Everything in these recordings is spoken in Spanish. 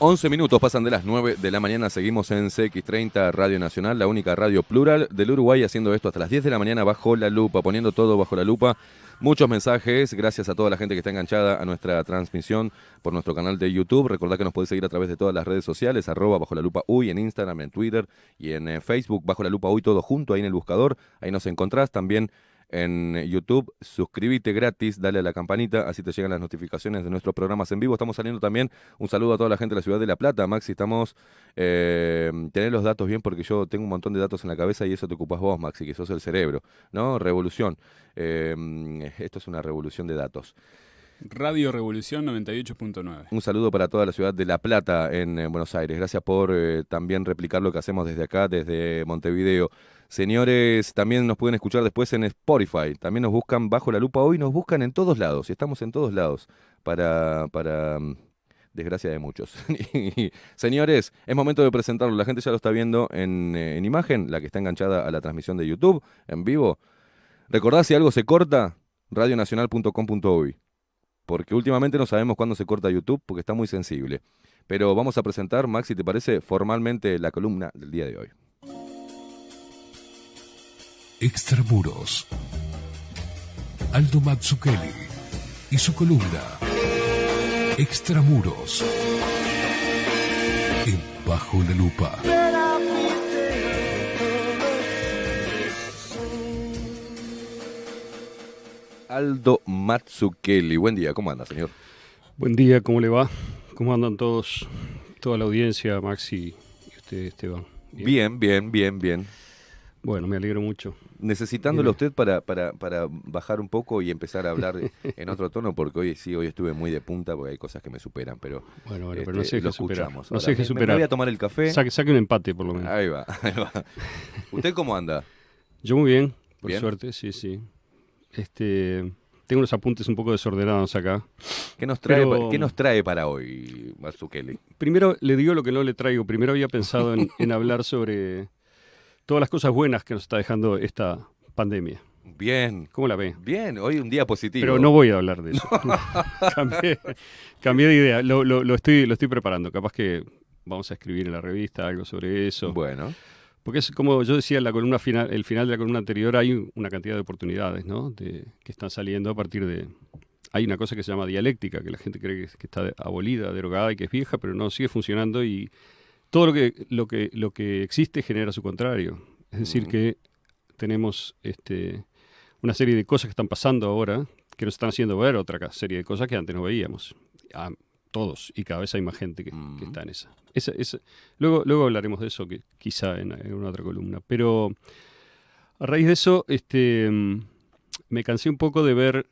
11 minutos pasan de las 9 de la mañana, seguimos en CX30 Radio Nacional, la única radio plural del Uruguay, haciendo esto hasta las 10 de la mañana bajo la lupa, poniendo todo bajo la lupa. Muchos mensajes, gracias a toda la gente que está enganchada a nuestra transmisión por nuestro canal de YouTube. Recordad que nos podés seguir a través de todas las redes sociales, @bajo la lupa uy, en Instagram, en Twitter y en Facebook, bajo la lupa uy, todo junto ahí en el buscador, ahí nos encontrás. También en YouTube, suscríbete gratis, dale a la campanita, así te llegan las notificaciones de nuestros programas en vivo. Estamos saliendo también, un saludo a toda la gente de la ciudad de La Plata. Maxi, estamos, tener los datos bien porque yo tengo un montón de datos en la cabeza y eso te ocupás vos, Maxi, que sos el cerebro, ¿no? Revolución. Esto es una revolución de datos. Radio Revolución 98.9. Un saludo para toda la ciudad de La Plata en Buenos Aires. Gracias por también replicar lo que hacemos desde acá, desde Montevideo. Señores, también nos pueden escuchar después en Spotify. También nos buscan bajo la lupa hoy, nos buscan en todos lados. Estamos en todos lados para desgracia de muchos. Señores, es momento de presentarlo. La gente ya lo está viendo en imagen, la que está enganchada a la transmisión de YouTube en vivo. Recordad, si algo se corta, radionacional.com.uy. Porque últimamente no sabemos cuándo se corta YouTube porque está muy sensible. Pero vamos a presentar, Maxi, ¿te parece formalmente la columna del día de hoy? Extramuros. Aldo Mazzucchelli y su columna Extramuros en Bajo la Lupa. Aldo Mazzucchelli. Buen día, ¿cómo anda, señor? Buen día, ¿cómo le va? ¿Cómo andan todos? Toda la audiencia, Maxi y usted, Esteban. Bien. Bueno, me alegro mucho. Necesitándolo a usted para bajar un poco y empezar a hablar en otro tono, porque hoy estuve muy de punta porque hay cosas que me superan, pero bueno, pero no sé qué superar. No sé qué superar. Me voy a tomar el café. Saque un empate, por lo menos. Ahí va. ¿Usted cómo anda? Yo muy bien, por ¿Bien? suerte, sí. Tengo unos apuntes un poco desordenados acá. ¿Qué nos trae para hoy, Mazzucchelli? Primero le digo lo que no le traigo. Primero había pensado en hablar sobre todas las cosas buenas que nos está dejando esta pandemia. Bien. ¿Cómo la ve? Bien, hoy un día positivo. Pero no voy a hablar de eso. Cambié de idea. Lo estoy preparando. Capaz que vamos a escribir en la revista algo sobre eso. Bueno. Porque es como yo decía en la columna final, el final de la columna anterior, hay una cantidad de oportunidades, ¿no? Que están saliendo a partir de... Hay una cosa que se llama dialéctica, que la gente cree que está abolida, derogada y que es vieja, pero no, sigue funcionando y todo lo que existe genera su contrario. Es decir, que tenemos una serie de cosas que están pasando ahora que nos están haciendo ver otra serie de cosas que antes no veíamos. Todos, y cada vez hay más gente que está en esa. Luego hablaremos de eso, que quizá en una otra columna. Pero a raíz de eso, me cansé un poco de ver,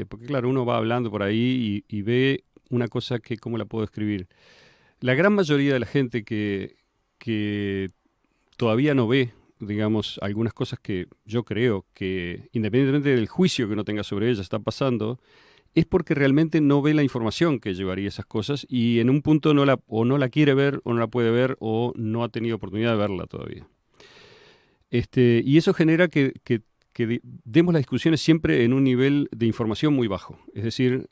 porque claro, uno va hablando por ahí y ve una cosa que, ¿cómo la puedo escribir? La gran mayoría de la gente que todavía no ve, digamos, algunas cosas que yo creo que, independientemente del juicio que uno tenga sobre ellas, están pasando, es porque realmente no ve la información que llevaría esas cosas y en un punto no la quiere ver o no la puede ver o no ha tenido oportunidad de verla todavía. Y eso genera que demos las discusiones siempre en un nivel de información muy bajo. Es decir,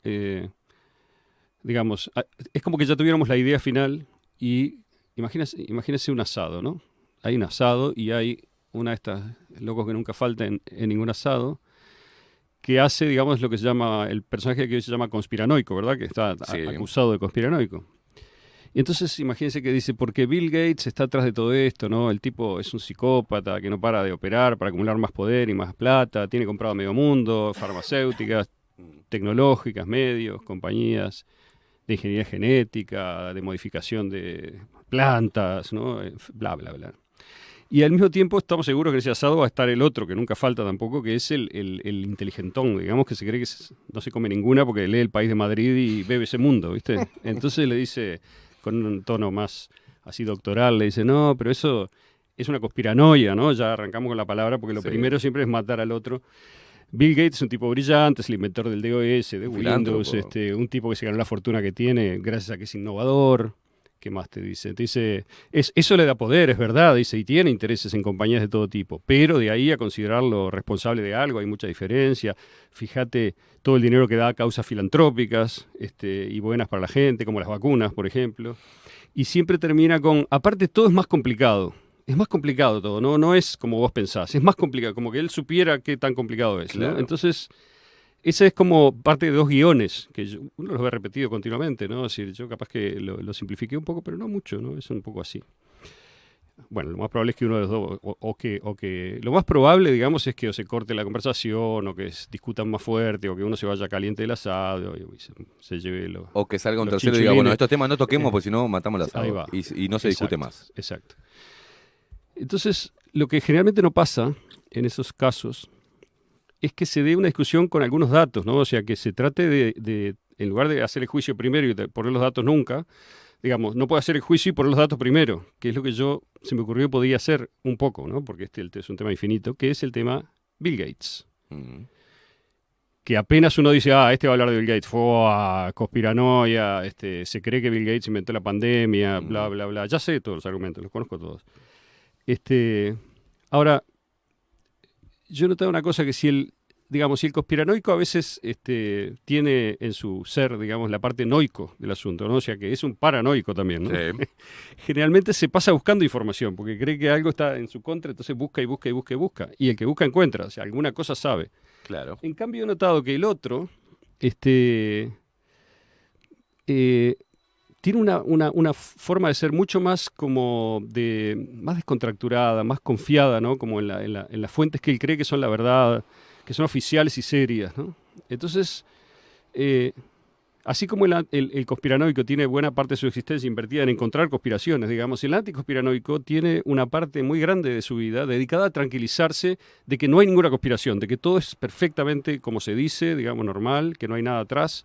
digamos, es como que ya tuviéramos la idea final y imagínese un asado, ¿no? Hay un asado y hay una de estas locos que nunca falta en ningún asado, que hace, digamos, lo que se llama, el personaje que hoy se llama conspiranoico, ¿verdad? Que está acusado de conspiranoico. Y entonces imagínense que dice, porque Bill Gates está atrás de todo esto, ¿no? El tipo es un psicópata que no para de operar para acumular más poder y más plata, tiene comprado medio mundo, farmacéuticas, tecnológicas, medios, compañías de ingeniería genética, de modificación de plantas, ¿no? Bla, bla, bla. Y al mismo tiempo estamos seguros que en ese asado va a estar el otro, que nunca falta tampoco, que es el inteligentón, digamos, que se cree que no se come ninguna porque lee El País de Madrid y bebe ese mundo, ¿viste? Entonces le dice, con un tono más así doctoral, le dice, no, pero eso es una conspiranoia, ¿no? Ya arrancamos con la palabra porque lo primero siempre es matar al otro. Bill Gates es un tipo brillante, es el inventor del DOS, de Windows, un tipo que se ganó la fortuna que tiene gracias a que es innovador. ¿Qué más te dice? Te dice, eso le da poder, es verdad, dice, y tiene intereses en compañías de todo tipo, pero de ahí a considerarlo responsable de algo hay mucha diferencia. Fíjate todo el dinero que da a causas filantrópicas y buenas para la gente, como las vacunas, por ejemplo. Y siempre termina con, aparte todo es más complicado. Es más complicado todo, no es como vos pensás, es más complicado, como que él supiera qué tan complicado es, ¿no? Claro. Entonces, ese es como parte de 2 guiones, que uno los ve repetido continuamente, ¿no? Es decir, yo capaz que lo simplifiqué un poco, pero no mucho, ¿no? Es un poco así. Bueno, lo más probable es que uno de los dos, o que lo más probable, digamos, es que o se corte la conversación, o que discutan más fuerte, o que uno se vaya caliente del asado, y se lleve lo... O que salga un los tercero y diga, bueno, chinchulines. estos temas no toquemos, porque si no matamos el Ahí asado. va. Y no se discute más. Exacto. Entonces, lo que generalmente no pasa en esos casos es que se dé una discusión con algunos datos, ¿no? O sea, que se trate de en lugar de hacer el juicio primero y de poner los datos nunca, digamos, no puedo hacer el juicio y poner los datos primero, que es lo que se me ocurrió que podía hacer un poco, ¿no? Porque este es un tema infinito, que es el tema Bill Gates. Mm. Que apenas uno dice, este va a hablar de Bill Gates, conspiranoia, se cree que Bill Gates inventó la pandemia, bla, bla, bla. Ya sé todos los argumentos, los conozco todos. Ahora, yo noté una cosa que si el conspiranoico a veces tiene en su ser, digamos, la parte noico del asunto, ¿no? O sea, que es un paranoico también, ¿no? Sí. Generalmente se pasa buscando información, porque cree que algo está en su contra, entonces busca y busca y busca y busca. Y el que busca encuentra, o sea, alguna cosa sabe. Claro. En cambio, he notado que el otro tiene una forma de ser mucho más más descontracturada, más confiada, ¿no? Como en las fuentes que él cree que son la verdad, que son oficiales y serias, ¿no? Entonces, así como el conspiranoico tiene buena parte de su existencia invertida en encontrar conspiraciones, digamos, el anticonspiranoico tiene una parte muy grande de su vida dedicada a tranquilizarse de que no hay ninguna conspiración, de que todo es perfectamente como se dice, digamos, normal, que no hay nada atrás,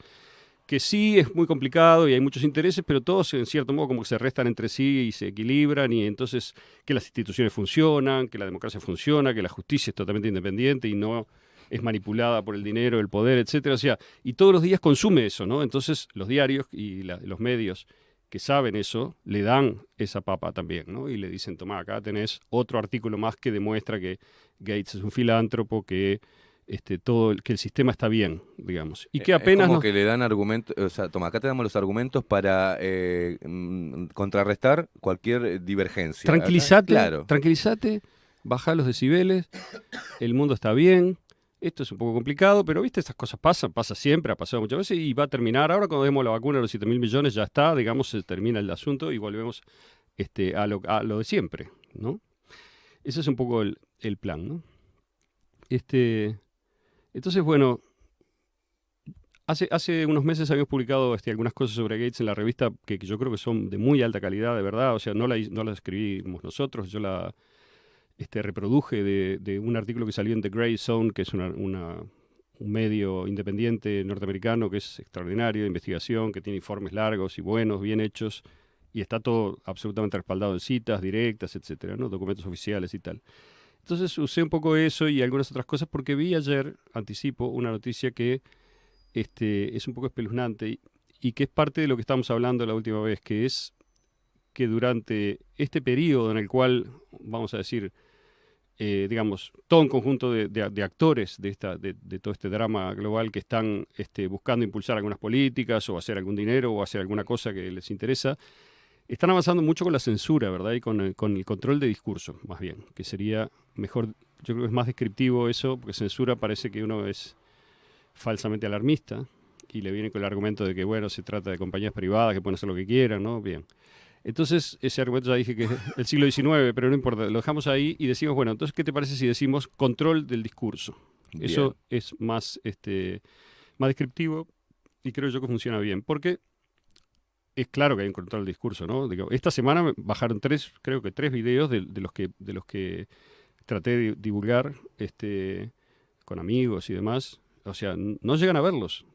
que sí es muy complicado y hay muchos intereses, pero todos en cierto modo como que se restan entre sí y se equilibran, y entonces que las instituciones funcionan, que la democracia funciona, que la justicia es totalmente independiente y no es manipulada por el dinero, el poder, etcétera. O sea, y todos los días consume eso, ¿no? Entonces los diarios y los medios que saben eso le dan esa papa también, ¿no? Y le dicen, tomá, acá tenés otro artículo más que demuestra que Gates es un filántropo, que que el sistema está bien, digamos. Y que apenas es como que le dan argumentos, o sea, toma, acá te damos los argumentos para contrarrestar cualquier divergencia. Tranquilízate, baja los decibeles, el mundo está bien, esto es un poco complicado, pero viste, estas cosas pasa siempre, ha pasado muchas veces y va a terminar. Ahora cuando demos la vacuna de los 7.000 millones ya está, digamos, se termina el asunto y volvemos a lo de siempre, ¿no? Ese es un poco el plan, ¿no? Entonces, bueno, hace unos meses habíamos publicado algunas cosas sobre Gates en la revista que yo creo que son de muy alta calidad, de verdad. O sea, no la escribimos nosotros, yo la reproduje de un artículo que salió en The Grey Zone, que es un medio independiente norteamericano que es extraordinario de investigación, que tiene informes largos y buenos, bien hechos, y está todo absolutamente respaldado en citas directas, etcétera, ¿no? Documentos oficiales y tal. Entonces usé un poco eso y algunas otras cosas porque vi ayer, anticipo, una noticia que es un poco espeluznante y que es parte de lo que estábamos hablando la última vez, que es que durante este periodo en el cual, vamos a decir, digamos, todo un conjunto de actores de todo este drama global que están buscando impulsar algunas políticas o hacer algún dinero o hacer alguna cosa que les interesa, están avanzando mucho con la censura, ¿verdad? Y con el control de discurso, más bien, que sería mejor, yo creo que es más descriptivo eso, porque censura parece que uno es falsamente alarmista y le viene con el argumento de que, bueno, se trata de compañías privadas que pueden hacer lo que quieran, ¿no? Bien. Entonces, ese argumento ya dije que es del siglo XIX, pero no importa, lo dejamos ahí y decimos, bueno, entonces, ¿qué te parece si decimos control del discurso? Bien. Eso es más descriptivo y creo yo que funciona bien, porque es claro que hay un control del discurso, ¿no? Digo, esta semana me bajaron creo que tres videos de los que traté de divulgar con amigos y demás. O sea, no llegan a verlos.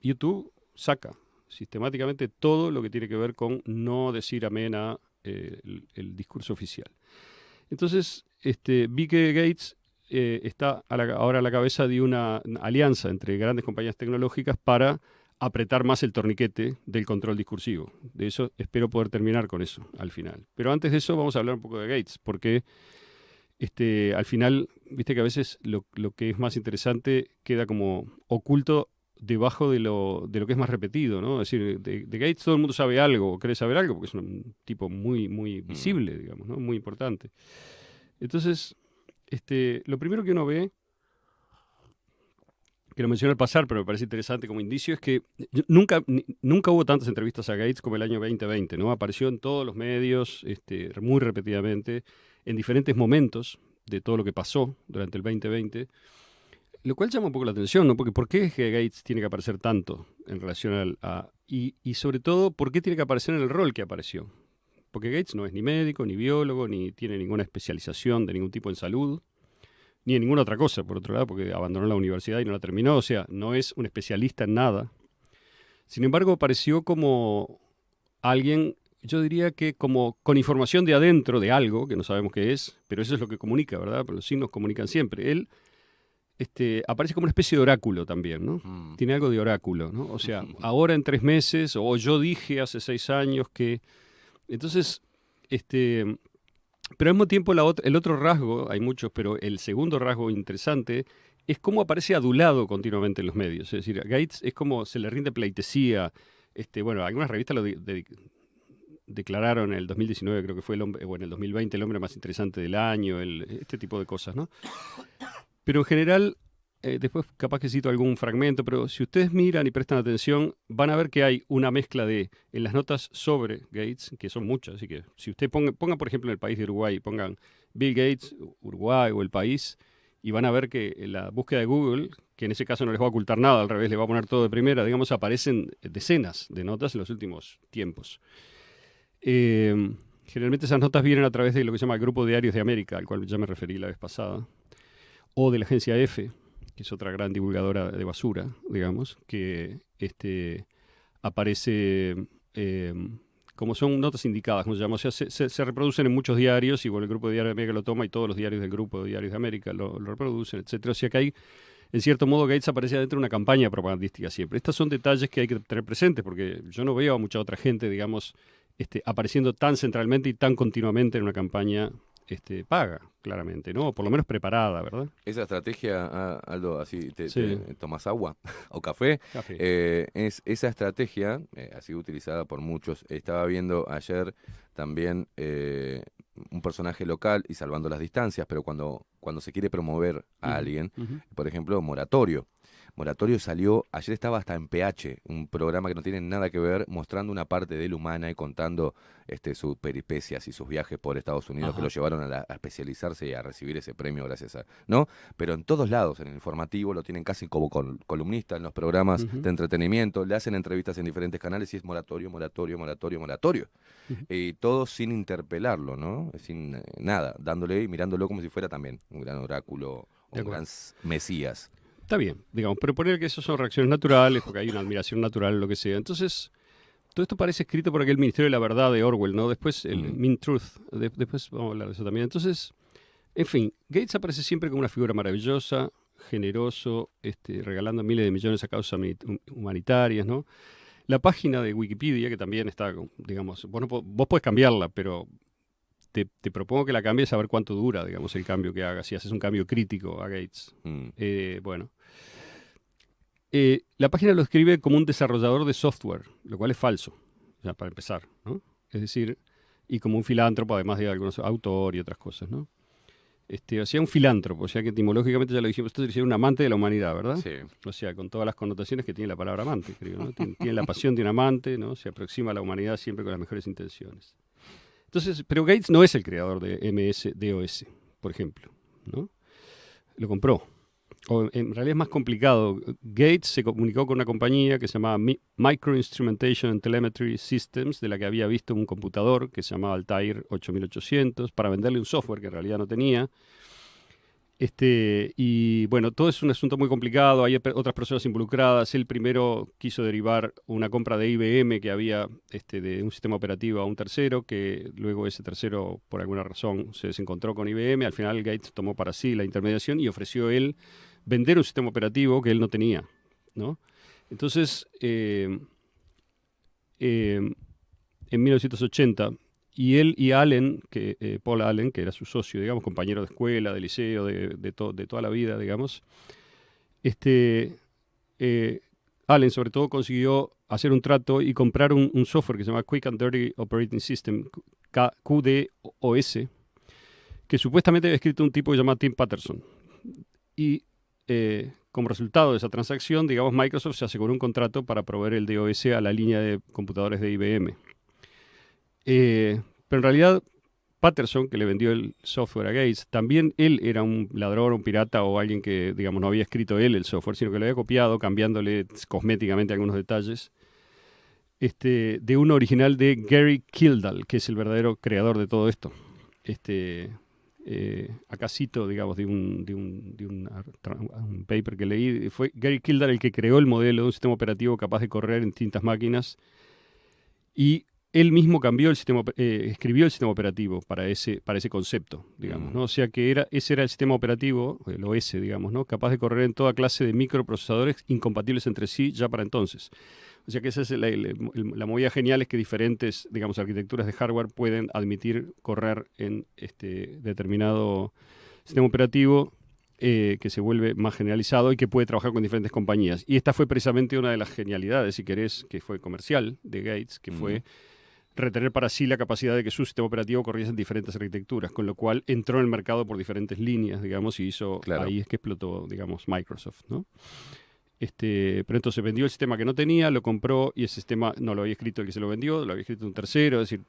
YouTube saca sistemáticamente todo lo que tiene que ver con no decir amén a el discurso oficial. Entonces, vi que Gates está ahora a la cabeza de una alianza entre grandes compañías tecnológicas para apretar más el torniquete del control discursivo. De eso espero poder terminar con eso al final. Pero antes de eso vamos a hablar un poco de Gates, porque al final, viste que a veces lo que es más interesante queda como oculto debajo de lo que es más repetido, ¿no? Es decir, de Gates todo el mundo sabe algo, o cree saber algo, porque es un tipo muy, muy visible, digamos, ¿no? Muy importante. Entonces, lo primero que uno ve, que lo mencioné al pasar, pero me parece interesante como indicio, es que nunca hubo tantas entrevistas a Gates como el año 2020, ¿no? Apareció en todos los medios, muy repetidamente, en diferentes momentos de todo lo que pasó durante el 2020, lo cual llama un poco la atención, ¿no? Porque ¿por qué es que Gates tiene que aparecer tanto en relación y sobre todo, ¿por qué tiene que aparecer en el rol que apareció? Porque Gates no es ni médico, ni biólogo, ni tiene ninguna especialización de ningún tipo en salud, ni en ninguna otra cosa, por otro lado, porque abandonó la universidad y no la terminó, o sea, no es un especialista en nada. Sin embargo, apareció como alguien, yo diría que como con información de adentro de algo, que no sabemos qué es, pero eso es lo que comunica, ¿verdad? Pero los signos comunican siempre. Él aparece como una especie de oráculo también, ¿no? Tiene algo de oráculo, ¿no? O sea, ahora en 3 meses, o yo dije hace 6 años que... Entonces, pero al mismo tiempo el otro rasgo, hay muchos, pero el segundo rasgo interesante es cómo aparece adulado continuamente en los medios. Es decir, a Gates es como se le rinde pleitesía. Bueno, algunas revistas lo declararon en el 2019, creo que fue en el 2020, el hombre más interesante del año, este tipo de cosas, ¿no? Pero en general, después capaz que cito algún fragmento, pero si ustedes miran y prestan atención, van a ver que hay una mezcla en las notas sobre Gates, que son muchas, así que si usted pongan por ejemplo en el país de Uruguay, pongan Bill Gates, Uruguay o el país, y van a ver que en la búsqueda de Google, que en ese caso no les va a ocultar nada, al revés, les va a poner todo de primera, digamos, aparecen decenas de notas en los últimos tiempos. Generalmente esas notas vienen a través de lo que se llama el Grupo de Diarios de América, al cual ya me referí la vez pasada, o de la agencia EFE, que es otra gran divulgadora de basura, digamos, que aparece como son notas indicadas, como se llama, o sea, se reproducen en muchos diarios, y bueno, el Grupo de Diarios de América lo toma y todos los diarios del Grupo de Diarios de América lo reproducen, etcétera. O sea que hay, en cierto modo, Gates aparece dentro de una campaña propagandística siempre. Estos son detalles que hay que tener presentes, porque yo no veo a mucha otra gente, digamos, apareciendo tan centralmente y tan continuamente en una campaña paga, claramente, ¿no? O por lo menos preparada, ¿verdad? Esa estrategia, Aldo, así Sí. tomas agua o café, Café. esa estrategia ha sido utilizada por muchos. Estaba viendo ayer también un personaje local, y salvando las distancias, pero cuando se quiere promover a alguien, por ejemplo, Moratorio. Moratorio salió, ayer estaba hasta en PH, un programa que no tiene nada que ver, mostrando una parte de él humana y contando sus peripecias y sus viajes por Estados Unidos, que lo llevaron a especializarse y a recibir ese premio gracias a... ¿no? Pero en todos lados, en el informativo, lo tienen casi como columnista en los programas de entretenimiento, le hacen entrevistas en diferentes canales y es moratorio. Y todo sin interpelarlo, ¿no? Sin nada, dándole y mirándolo como si fuera también un gran oráculo, un gran mesías. Está bien, digamos, pero poner que eso son reacciones naturales, porque hay una admiración natural o lo que sea. Entonces, todo esto parece escrito por aquel Ministerio de la Verdad de Orwell, ¿no? Después, el Mean Truth, después vamos a hablar de eso también. Entonces, en fin, Gates aparece siempre como una figura maravillosa, generoso, regalando miles de millones a causas humanitarias, ¿no? La página de Wikipedia, que también está, digamos, vos podés cambiarla, pero te propongo que la cambies a ver cuánto dura, digamos, el cambio que hagas, si haces un cambio crítico a Gates. Bueno. La página lo escribe como un desarrollador de software, lo cual es falso, o sea, para empezar, ¿no? Es decir, y como un filántropo, además de algunos autor y otras cosas, ¿no? O sea, un filántropo, o sea que etimológicamente ya lo dijimos, esto sería un amante de la humanidad, ¿verdad? Sí. O sea, con todas las connotaciones que tiene la palabra amante, creo, ¿no? Tiene la pasión de un amante, ¿no? Se aproxima a la humanidad siempre con las mejores intenciones. Entonces, pero Gates no es el creador de MS-DOS, por ejemplo, ¿no? Lo compró. O en realidad es más complicado. Gates se comunicó con una compañía que se llamaba Microinstrumentation and Telemetry Systems, de la que había visto un computador que se llamaba Altair 8800, para venderle un software que en realidad no tenía. Y bueno, todo es un asunto muy complicado, hay otras personas involucradas. Él primero quiso derivar una compra de IBM que había de un sistema operativo a un tercero, que luego ese tercero por alguna razón se desencontró con IBM. Al final Gates tomó para sí la intermediación y ofreció él vender un sistema operativo que él no tenía, ¿no? Entonces, en 1980, y él y Allen, Paul Allen, que era su socio, digamos, compañero de escuela, de liceo, de toda la vida, digamos, Allen sobre todo consiguió hacer un trato y comprar un software que se llama Quick and Dirty Operating System, QDOS, que supuestamente había escrito un tipo que se llama Tim Patterson. Y como resultado de esa transacción, digamos, Microsoft se aseguró un contrato para proveer el DOS a la línea de computadores de IBM. Pero en realidad, Patterson, que le vendió el software a Gates, también él era un ladrón, un pirata o alguien que, digamos, no había escrito él el software, sino que lo había copiado, cambiándole cosméticamente algunos detalles, de un original de Gary Kildall, que es el verdadero creador de todo esto. Acá cito, digamos, de un paper que leí, fue Gary Kildall el que creó el modelo de un sistema operativo capaz de correr en distintas máquinas, y él mismo escribió el sistema operativo para ese concepto, digamos, ¿no? O sea que ese era el sistema operativo, el OS, digamos, ¿no? Capaz de correr en toda clase de microprocesadores incompatibles entre sí ya para entonces. O sea que esa es la movida genial, es que diferentes, digamos, arquitecturas de hardware pueden admitir correr en determinado sistema operativo que se vuelve más generalizado y que puede trabajar con diferentes compañías. Y esta fue precisamente una de las genialidades, si querés, que fue comercial de Gates, que fue retener para sí la capacidad de que su sistema operativo corriese en diferentes arquitecturas, con lo cual entró en el mercado por diferentes líneas, digamos, y ahí es que explotó, digamos, Microsoft, ¿no? Pero entonces vendió el sistema que no tenía, lo compró, y ese sistema no lo había escrito el que se lo vendió, lo había escrito un tercero, es decir,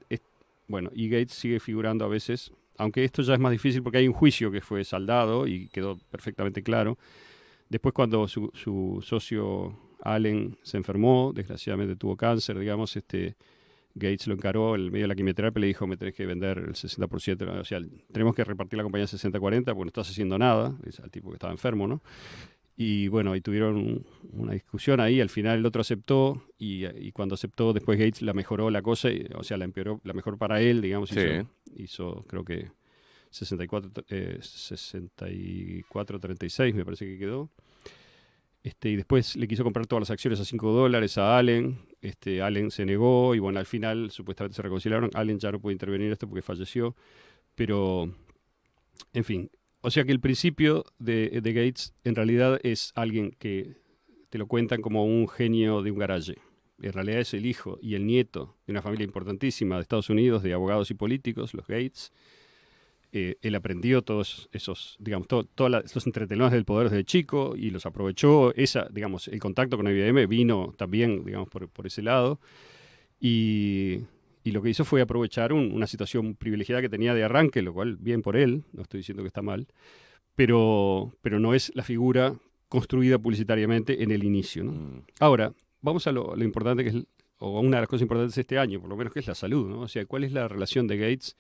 bueno, y Gates sigue figurando a veces, aunque esto ya es más difícil porque hay un juicio que fue saldado y quedó perfectamente claro. Después, cuando su socio Allen se enfermó, desgraciadamente tuvo cáncer, digamos, Gates lo encaró en medio de la quimioterapia y le dijo: me tenés que vender el 60%, o sea, tenemos que repartir la compañía 60-40 porque no estás haciendo nada, es al tipo que estaba enfermo, ¿no? Y bueno, ahí tuvieron una discusión ahí, al final el otro aceptó, y cuando aceptó, después Gates la mejoró la cosa, o sea, la empeoró, la mejor para él, digamos, Sí. hizo creo que 64-36 me parece que quedó. Y después le quiso comprar todas las acciones a $5 a Allen. Allen se negó y bueno, al final supuestamente se reconciliaron. Allen ya no pudo intervenir en esto porque falleció. Pero, en fin. O sea que el principio de Gates en realidad es alguien que te lo cuentan como un genio de un garaje. En realidad es el hijo y el nieto de una familia importantísima de Estados Unidos, de abogados y políticos, los Gates. Él aprendió todos esos, digamos, todos los entretelones del poder desde chico y los aprovechó. Digamos, el contacto con IBM vino también, digamos, por ese lado. Y lo que hizo fue aprovechar una situación privilegiada que tenía de arranque, lo cual bien por él, no estoy diciendo que está mal, pero no es la figura construida publicitariamente en el inicio, ¿no? Ahora, vamos a lo importante que es, o a una de las cosas importantes de este año, por lo menos, que es la salud, ¿no? O sea, ¿cuál es la relación de Gates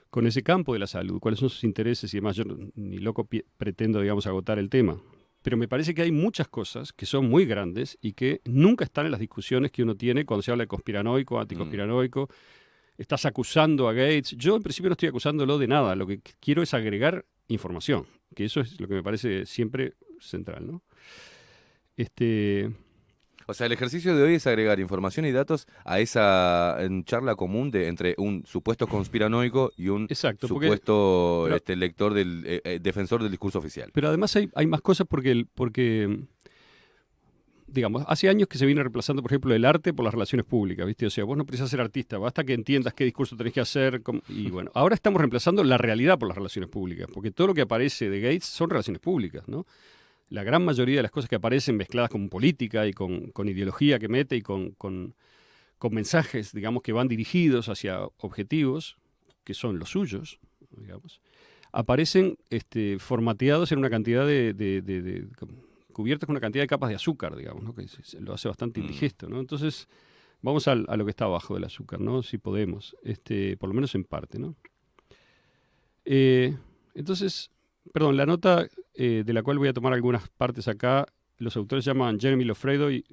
con ese campo de la salud? ¿Cuáles son sus intereses y demás? Yo ni loco pretendo, digamos, agotar el tema. Pero me parece que hay muchas cosas que son muy grandes y que nunca están en las discusiones que uno tiene cuando se habla de conspiranoico, anticonspiranoico. Estás acusando a Gates. Yo, en principio, no estoy acusándolo de nada. Lo que quiero es agregar información, que eso es lo que me parece siempre central, ¿no? O sea, el ejercicio de hoy es agregar información y datos a esa charla común entre un supuesto conspiranoico y un supuesto lector defensor del discurso oficial. Pero además hay más cosas porque, digamos, hace años que se viene reemplazando, por ejemplo, el arte por las relaciones públicas, ¿viste? O sea, vos no precisas ser artista, basta que entiendas qué discurso tenés que hacer. Y bueno, ahora estamos reemplazando la realidad por las relaciones públicas, porque todo lo que aparece de Gates son relaciones públicas, ¿no? La gran mayoría de las cosas que aparecen mezcladas con política y con ideología que mete y con mensajes, digamos, que van dirigidos hacia objetivos que son los suyos, digamos, aparecen formateados en una cantidad cubiertos con una cantidad de capas de azúcar, digamos, ¿no? Que lo hace bastante indigesto, ¿no? Entonces, vamos a lo que está abajo del azúcar, ¿no? Si podemos, por lo menos en parte, ¿no? Entonces, perdón, la nota de la cual voy a tomar algunas partes acá, los autores se llaman Jeremy Lofredo y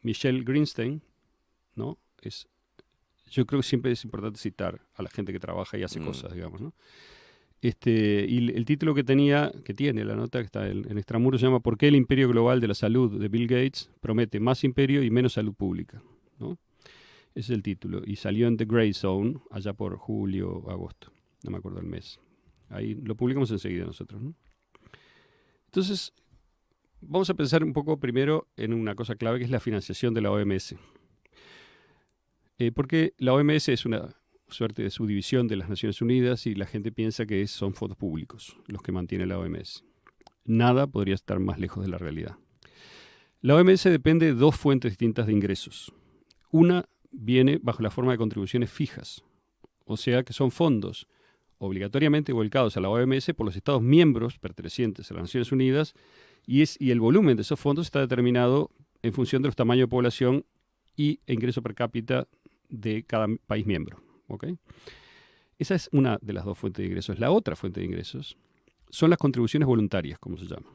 Michelle Greenstein, ¿no? Yo creo que siempre es importante citar a la gente que trabaja y hace cosas, digamos, ¿no? Y el título que tiene la nota que está en Extramuros, se llama ¿Por qué el imperio global de la salud de Bill Gates promete más imperio y menos salud pública? ¿No? Ese es el título. Y salió en The Grey Zone allá por julio, agosto. No me acuerdo el mes. Ahí lo publicamos enseguida nosotros, ¿no? Entonces, vamos a pensar un poco primero en una cosa clave que es la financiación de la OMS. Porque la OMS es una suerte de subdivisión de las Naciones Unidas y la gente piensa que son fondos públicos los que mantiene la OMS. Nada podría estar más lejos de la realidad. La OMS depende de dos fuentes distintas de ingresos. Una viene bajo la forma de contribuciones fijas, o sea que son fondos obligatoriamente volcados a la OMS por los Estados miembros pertenecientes a las Naciones Unidas y el volumen de esos fondos está determinado en función de los tamaños de población e ingreso per cápita de cada país miembro. ¿Okay? Esa es una de las dos fuentes de ingresos. La otra fuente de ingresos son las contribuciones voluntarias, como se llama,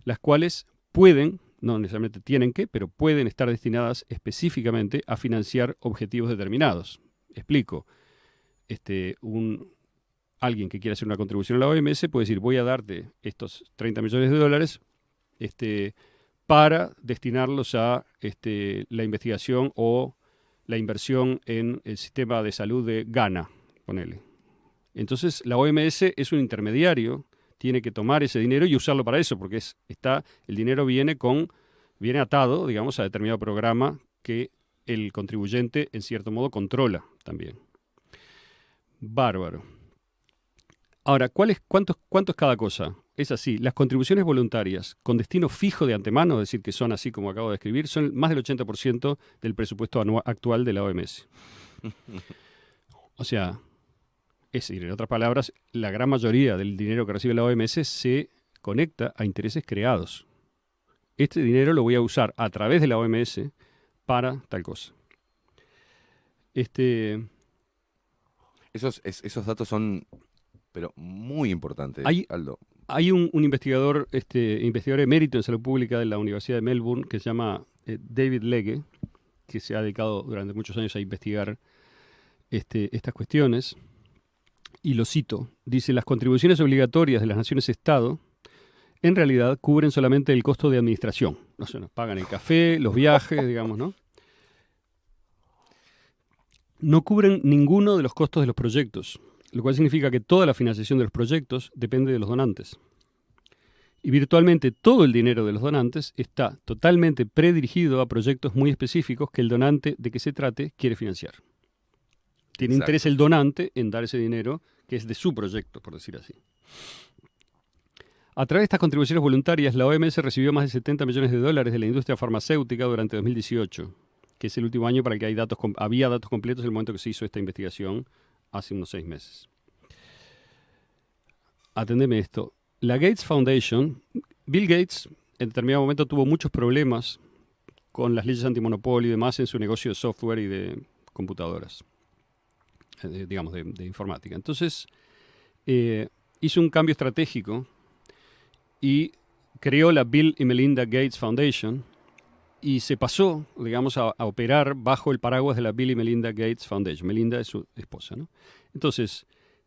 las cuales pueden, no necesariamente tienen que, pero pueden estar destinadas específicamente a financiar objetivos determinados. Explico. Alguien que quiera hacer una contribución a la OMS puede decir, voy a darte estos 30 millones de dólares para destinarlos a la investigación o la inversión en el sistema de salud de Ghana, ponele. Entonces, la OMS es un intermediario, tiene que tomar ese dinero y usarlo para eso, porque el dinero viene atado, digamos, a determinado programa que el contribuyente, en cierto modo, controla también. Bárbaro. Ahora, ¿cuánto es cada cosa? Es así, las contribuciones voluntarias con destino fijo de antemano, es decir, que son así como acabo de describir, son más del 80% del presupuesto actual de la OMS. O sea, es decir, en otras palabras, la gran mayoría del dinero que recibe la OMS se conecta a intereses creados. Este dinero lo voy a usar a través de la OMS para tal cosa. Esos datos son, pero muy importantes, Aldo. Hay un investigador emérito en salud pública de la Universidad de Melbourne que se llama David Legge, que se ha dedicado durante muchos años a investigar estas cuestiones. Y lo cito, dice, las contribuciones obligatorias de las naciones-estado en realidad cubren solamente el costo de administración. No sé, nos pagan el café, los viajes, digamos, ¿no? No cubren ninguno de los costos de los proyectos, lo cual significa que toda la financiación de los proyectos depende de los donantes. Y virtualmente todo el dinero de los donantes está totalmente predirigido a proyectos muy específicos que el donante de que se trate quiere financiar. Tiene interés el donante en dar ese dinero que es de su proyecto, por decir así. A través de estas contribuciones voluntarias, la OMS recibió más de 70 millones de dólares de la industria farmacéutica durante 2018, que es el último año para el que había datos completos en el momento que se hizo esta investigación hace unos 6 meses. Atendeme esto. La Gates Foundation, Bill Gates en determinado momento tuvo muchos problemas con las leyes antimonopolio y demás en su negocio de software y de computadoras, digamos, de informática. Entonces, hizo un cambio estratégico y creó la Bill y Melinda Gates Foundation y se pasó, digamos, a operar bajo el paraguas de la Bill y Melinda Gates Foundation. Melinda es su esposa, ¿no? Entonces,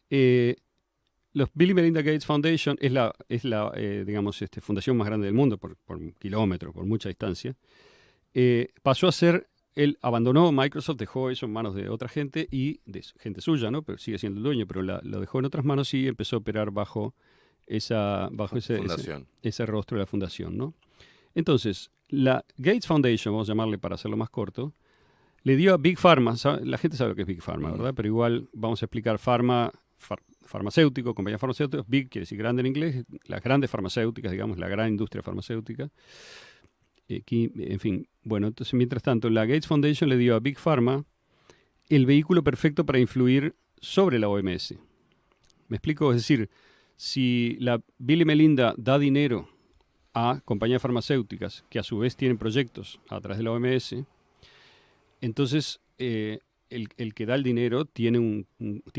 los Bill y Melinda Gates Foundation es la digamos, fundación más grande del mundo por kilómetros, por mucha distancia. Pasó a ser, él abandonó Microsoft, dejó eso en manos de otra gente y de gente suya, ¿no? Pero sigue siendo el dueño, pero lo dejó en otras manos y empezó a operar bajo ese rostro de la fundación, ¿no? Entonces, la Gates Foundation, vamos a llamarle para hacerlo más corto, le dio a Big Pharma, la gente sabe lo que es Big Pharma, ¿verdad? Pero igual vamos a explicar farmacéutico, compañía farmacéutica, Big quiere decir grande en inglés, las grandes farmacéuticas, digamos, la gran industria farmacéutica. En fin, bueno, entonces mientras tanto, la Gates Foundation le dio a Big Pharma el vehículo perfecto para influir sobre la OMS. ¿Me explico? Es decir, si la Bill y Melinda da dinero a compañías farmacéuticas que a su vez tienen proyectos a través de la OMS, entonces el que da el dinero tiene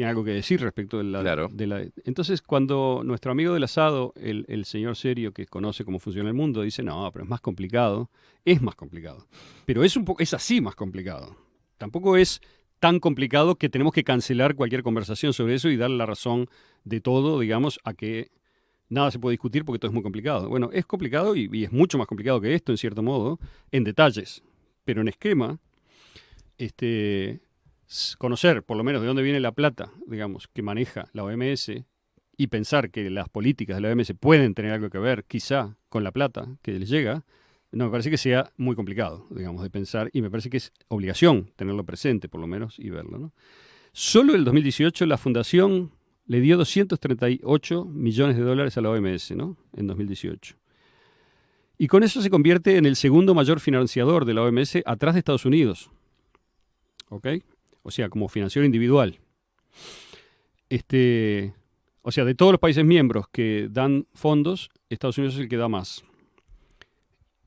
algo que decir respecto de la... Claro. Entonces, cuando nuestro amigo del asado, el señor serio que conoce cómo funciona el mundo, dice, no, pero es más complicado, pero es así más complicado. Tampoco es tan complicado que tenemos que cancelar cualquier conversación sobre eso y darle la razón de todo, digamos, a que nada se puede discutir porque todo es muy complicado. Bueno, es complicado y es mucho más complicado que esto, en cierto modo, en detalles, pero en esquema, conocer por lo menos de dónde viene la plata, digamos, que maneja la OMS y pensar que las políticas de la OMS pueden tener algo que ver, quizá, con la plata que les llega, no me parece que sea muy complicado, digamos, de pensar, y me parece que es obligación tenerlo presente, por lo menos, y verlo, ¿no? Solo en el 2018 la Fundación le dio 238 millones de dólares a la OMS, ¿no? En 2018. Y con eso se convierte en el segundo mayor financiador de la OMS atrás de Estados Unidos. ¿Ok? O sea, como financiador individual. O sea, de todos los países miembros que dan fondos, Estados Unidos es el que da más.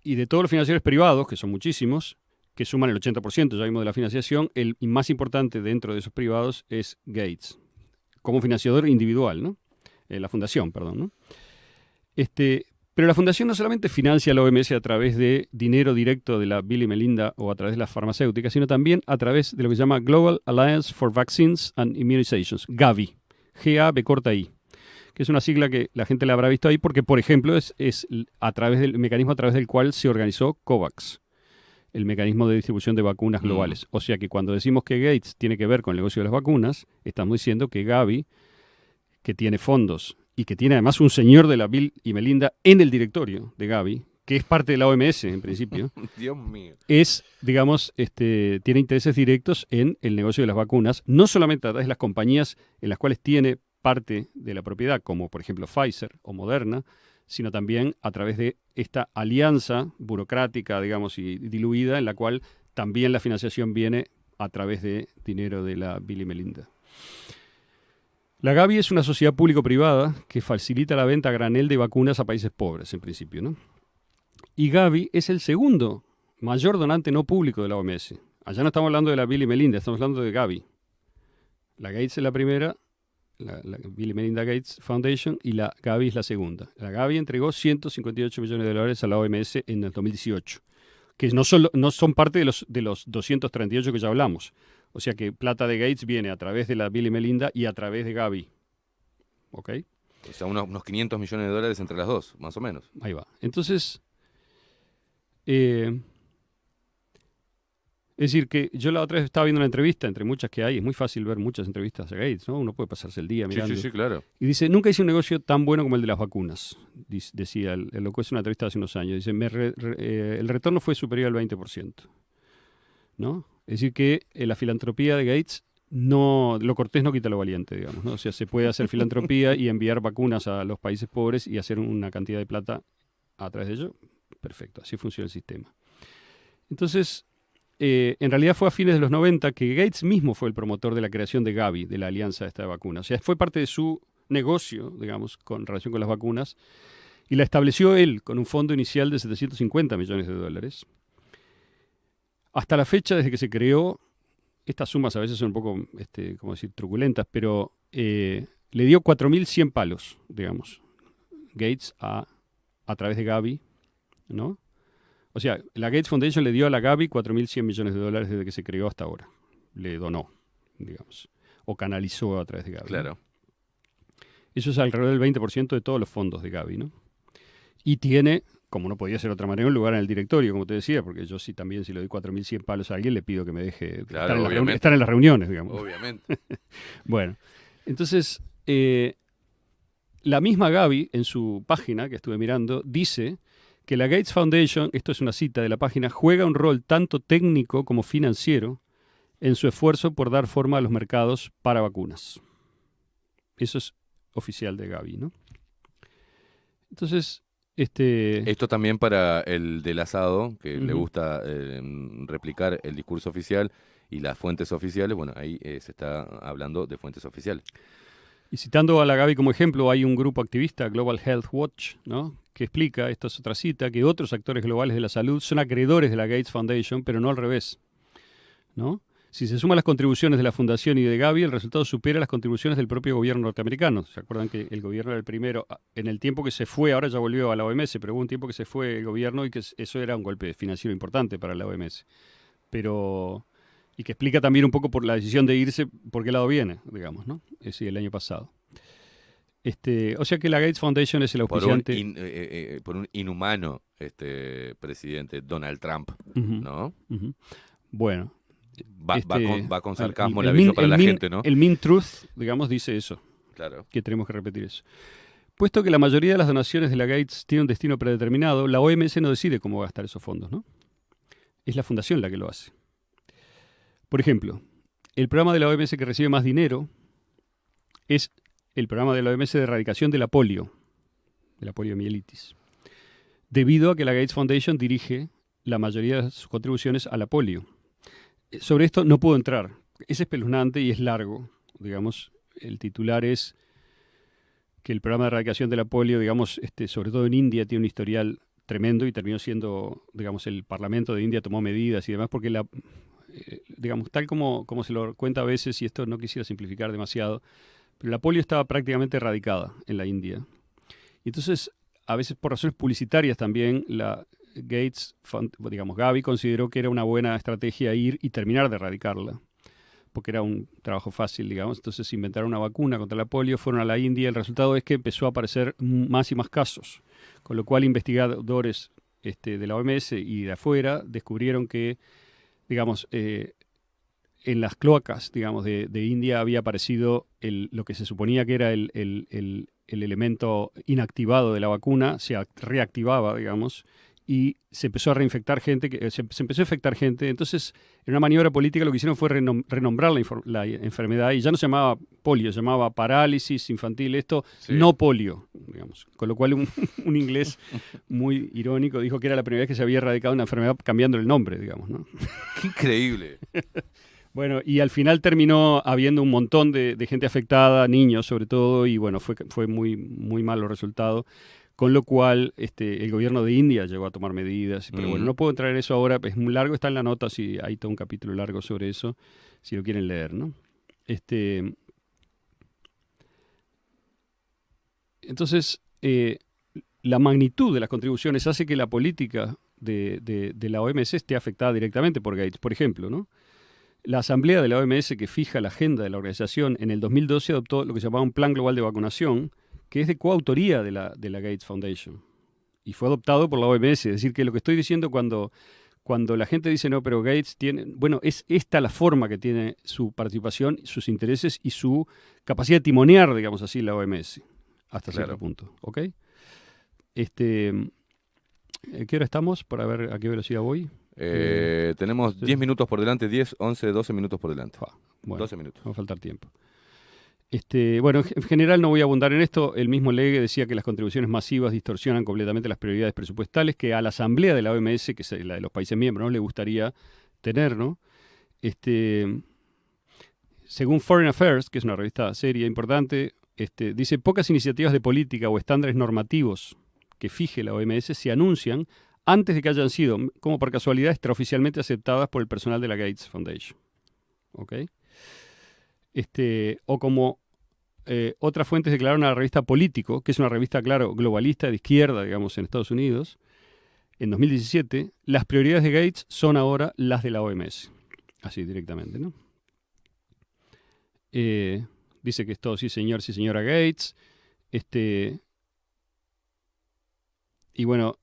Y de todos los financiadores privados, que son muchísimos, que suman el 80%, ya vimos, de la financiación, el más importante dentro de esos privados es Gates, como financiador individual, ¿no? La fundación, perdón, ¿no? Pero la fundación no solamente financia a la OMS a través de dinero directo de la Bill y Melinda o a través de las farmacéuticas, sino también a través de lo que se llama Global Alliance for Vaccines and Immunizations, Gavi, G-A-B-I, que es una sigla que la gente la habrá visto ahí porque, por ejemplo, es a través del mecanismo a través del cual se organizó COVAX, el mecanismo de distribución de vacunas globales. O sea que cuando decimos que Gates tiene que ver con el negocio de las vacunas, estamos diciendo que Gavi, que tiene fondos y que tiene además un señor de la Bill y Melinda en el directorio de Gavi, que es parte de la OMS en principio, Dios mío. es, digamos, tiene intereses directos en el negocio de las vacunas, no solamente a través de las compañías en las cuales tiene parte de la propiedad, como por ejemplo Pfizer o Moderna, sino también a través de esta alianza burocrática, digamos, y diluida, en la cual también la financiación viene a través de dinero de la Bill y Melinda. La Gavi es una sociedad público-privada que facilita la venta a granel de vacunas a países pobres, en principio, ¿no? Y Gavi es el segundo mayor donante no público de la OMS. Allá no estamos hablando de la Bill y Melinda, estamos hablando de Gavi. La Gates es la primera, la Bill y Melinda Gates Foundation, y la Gavi es la segunda. La Gavi entregó 158 millones de dólares a la OMS en el 2018, que no son parte de los 238 que ya hablamos. O sea que plata de Gates viene a través de la Bill y Melinda y a través de Gavi. ¿Ok? O sea, unos 500 millones de dólares entre las dos, más o menos. Ahí va. Entonces, es decir, que yo la otra vez estaba viendo una entrevista, entre muchas que hay, es muy fácil ver muchas entrevistas a Gates, ¿no? Uno puede pasarse el día mirando. Sí, claro. Y dice, nunca hice un negocio tan bueno como el de las vacunas, decía el loco, es una entrevista hace unos años. Dice, el retorno fue superior al 20%, ¿no? Es decir, que la filantropía de Gates, no, lo cortés no quita lo valiente, digamos, ¿no? O sea, se puede hacer filantropía y enviar vacunas a los países pobres y hacer una cantidad de plata a través de ello. Perfecto, así funciona el sistema. Entonces, en realidad fue a fines de los 90 que Gates mismo fue el promotor de la creación de Gavi, de la alianza esta de vacunas. O sea, fue parte de su negocio, digamos, con relación con las vacunas, y la estableció él con un fondo inicial de 750 millones de dólares. Hasta la fecha, desde que se creó, estas sumas a veces son un poco, como decir, truculentas, pero le dio 4.100 palos, digamos, Gates a través de Gavi, ¿no? O sea, la Gates Foundation le dio a la Gavi 4.100 millones de dólares desde que se creó hasta ahora. Le donó, digamos, o canalizó a través de Gavi. Claro. ¿No? Eso es alrededor del 20% de todos los fondos de Gavi, ¿no? Y tiene, como no podía ser de otra manera, un lugar en el directorio, como te decía, porque yo sí también, si le doy 4.100 palos a alguien, le pido que me deje estar en las reuniones, digamos. Obviamente. Bueno, entonces, la misma Gavi, en su página, que estuve mirando, dice que la Gates Foundation, esto es una cita de la página, juega un rol tanto técnico como financiero en su esfuerzo por dar forma a los mercados para vacunas. Eso es oficial de Gavi, ¿no? Entonces, Esto también para el del asado, que le gusta replicar el discurso oficial y las fuentes oficiales, bueno, ahí se está hablando de fuentes oficiales. Y citando a la Gavi como ejemplo, hay un grupo activista, Global Health Watch, ¿no?, que explica, esto es otra cita, que otros actores globales de la salud son acreedores de la Gates Foundation, pero no al revés, ¿no? Si se suman las contribuciones de la Fundación y de Gavi, el resultado supera las contribuciones del propio gobierno norteamericano. ¿Se acuerdan que el gobierno era el primero? En el tiempo que se fue, ahora ya volvió a la OMS, pero hubo un tiempo que se fue el gobierno y que eso era un golpe financiero importante para la OMS. Pero Y que explica también un poco por la decisión de irse, por qué lado viene, digamos, ¿no? Es decir, el año pasado. O sea que la Gates Foundation es el auspiciante. Por un inhumano presidente Donald Trump, Ujú, ¿no? ujú. Bueno. Va con sarcasmo el aviso para la gente, ¿no? El Mean Truth, digamos, dice eso, Claro. que tenemos que repetir eso. Puesto que la mayoría de las donaciones de la Gates tiene un destino predeterminado, la OMS no decide cómo gastar esos fondos, ¿no? Es la fundación la que lo hace. Por ejemplo, el programa de la OMS que recibe más dinero es el programa de la OMS de erradicación de la poliomielitis, debido a que la Gates Foundation dirige la mayoría de sus contribuciones a la polio. Sobre esto no puedo entrar. Es espeluznante y es largo. Digamos, el titular es que el programa de erradicación de la polio, digamos, sobre todo en India, tiene un historial tremendo y terminó siendo, digamos, el Parlamento de India tomó medidas y demás, porque digamos, tal como se lo cuenta a veces, y esto no quisiera simplificar demasiado, pero la polio estaba prácticamente erradicada en la India. Y entonces, a veces por razones publicitarias también, la Gavi consideró que era una buena estrategia ir y terminar de erradicarla, porque era un trabajo fácil, digamos. Entonces inventaron una vacuna contra la polio, fueron a la India, el resultado es que empezó a aparecer más y más casos, con lo cual investigadores de la OMS y de afuera descubrieron que, digamos, en las cloacas, digamos, de India había aparecido lo que se suponía que era el elemento inactivado de la vacuna, se reactivaba, digamos, y se empezó a reinfectar gente, se empezó a infectar gente. Entonces, en una maniobra política lo que hicieron fue renombrar la enfermedad y ya no se llamaba polio, se llamaba parálisis infantil, no polio, digamos. Con lo cual un inglés muy irónico dijo que era la primera vez que se había erradicado una enfermedad cambiando el nombre, digamos, ¿no? ¡Qué increíble! Bueno, y al final terminó habiendo un montón de gente afectada, niños sobre todo, y bueno, fue muy, muy mal los resultados. Con lo cual, el gobierno de India llegó a tomar medidas. Pero bueno, no puedo entrar en eso ahora, es muy largo, está en la nota, si hay todo un capítulo largo sobre eso, si lo quieren leer, ¿no? Entonces, la magnitud de las contribuciones hace que la política de la OMS esté afectada directamente por Gates. Por ejemplo, ¿no? La asamblea de la OMS que fija la agenda de la organización en el 2012 adoptó lo que se llamaba un plan global de vacunación, que es de coautoría de la Gates Foundation. Y fue adoptado por la OMS. Es decir, que lo que estoy diciendo cuando la gente dice, no, pero Gates tiene... Bueno, es esta la forma que tiene su participación, sus intereses y su capacidad de timonear, digamos así, la OMS. Hasta cierto punto. ¿Ok? ¿Qué hora estamos? Para ver a qué velocidad voy. Tenemos 10 minutos por delante, 10, 11, 12 minutos por delante. Bueno, 12 minutos. Va a faltar tiempo. Bueno, en general no voy a abundar en esto. El mismo Legge decía que las contribuciones masivas distorsionan completamente las prioridades presupuestales que a la asamblea de la OMS, que es la de los países miembros, no le gustaría tener, ¿no? Según Foreign Affairs, que es una revista seria importante, dice, pocas iniciativas de política o estándares normativos que fije la OMS se anuncian antes de que hayan sido, como por casualidad, extraoficialmente aceptadas por el personal de la Gates Foundation. ¿Ok? O como otras fuentes declararon a la revista Político, que es una revista, claro, globalista de izquierda, digamos, en Estados Unidos, en 2017, las prioridades de Gates son ahora las de la OMS. Así directamente, ¿no? Dice que es todo sí señora Gates. Y bueno,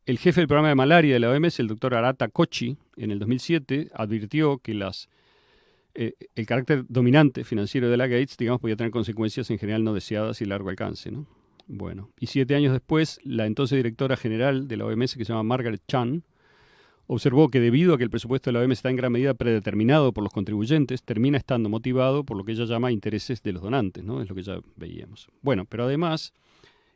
el jefe del programa de malaria de la OMS, el doctor Arata Kochi, en el 2007, advirtió que el carácter dominante financiero de la Gates, digamos, podía tener consecuencias en general no deseadas y largo alcance, ¿no? Bueno, y 7 años después, la entonces directora general de la OMS, que se llama Margaret Chan, observó que debido a que el presupuesto de la OMS está en gran medida predeterminado por los contribuyentes, termina estando motivado por lo que ella llama intereses de los donantes, ¿no? Es lo que ya veíamos. Bueno, pero además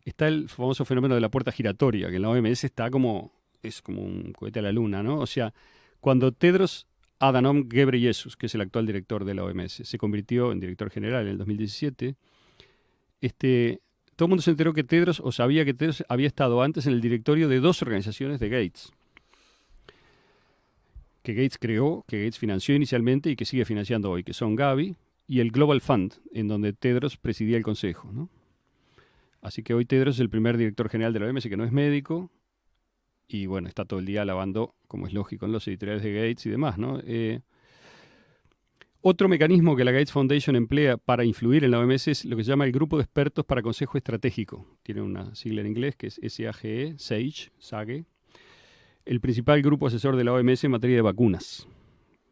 está el famoso fenómeno de la puerta giratoria, que en la OMS es como un cohete a la luna, ¿no? O sea, cuando Tedros Adhanom Ghebreyesus, que es el actual director de la OMS, se convirtió en director general en el 2017, todo el mundo se enteró que Tedros, o sabía que Tedros había estado antes en el directorio de 2 organizaciones de Gates, que Gates creó, que Gates financió inicialmente y que sigue financiando hoy, que son Gavi y el Global Fund, en donde Tedros presidía el consejo, ¿no? Así que hoy Tedros es el primer director general de la OMS que no es médico, y bueno, está todo el día alabando, como es lógico, en los editoriales de Gates y demás, ¿no? Otro mecanismo que la Gates Foundation emplea para influir en la OMS es lo que se llama el Grupo de Expertos para Consejo Estratégico. Tiene una sigla en inglés que es SAGE, SAGE, el principal grupo asesor de la OMS en materia de vacunas.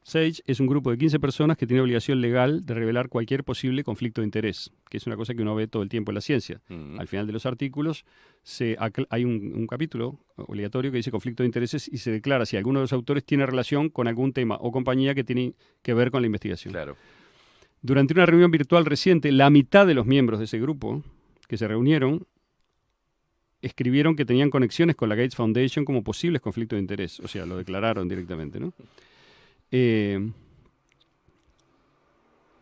SAGE es un grupo de 15 personas que tiene obligación legal de revelar cualquier posible conflicto de interés, que es una cosa que uno ve todo el tiempo en la ciencia. Al final de los artículos hay un capítulo obligatorio que dice conflicto de intereses y se declara si alguno de los autores tiene relación con algún tema o compañía que tiene que ver con la investigación. Claro. Durante una reunión virtual reciente, la mitad de los miembros de ese grupo que se reunieron escribieron que tenían conexiones con la Gates Foundation como posibles conflictos de interés. O sea, lo declararon directamente, ¿no?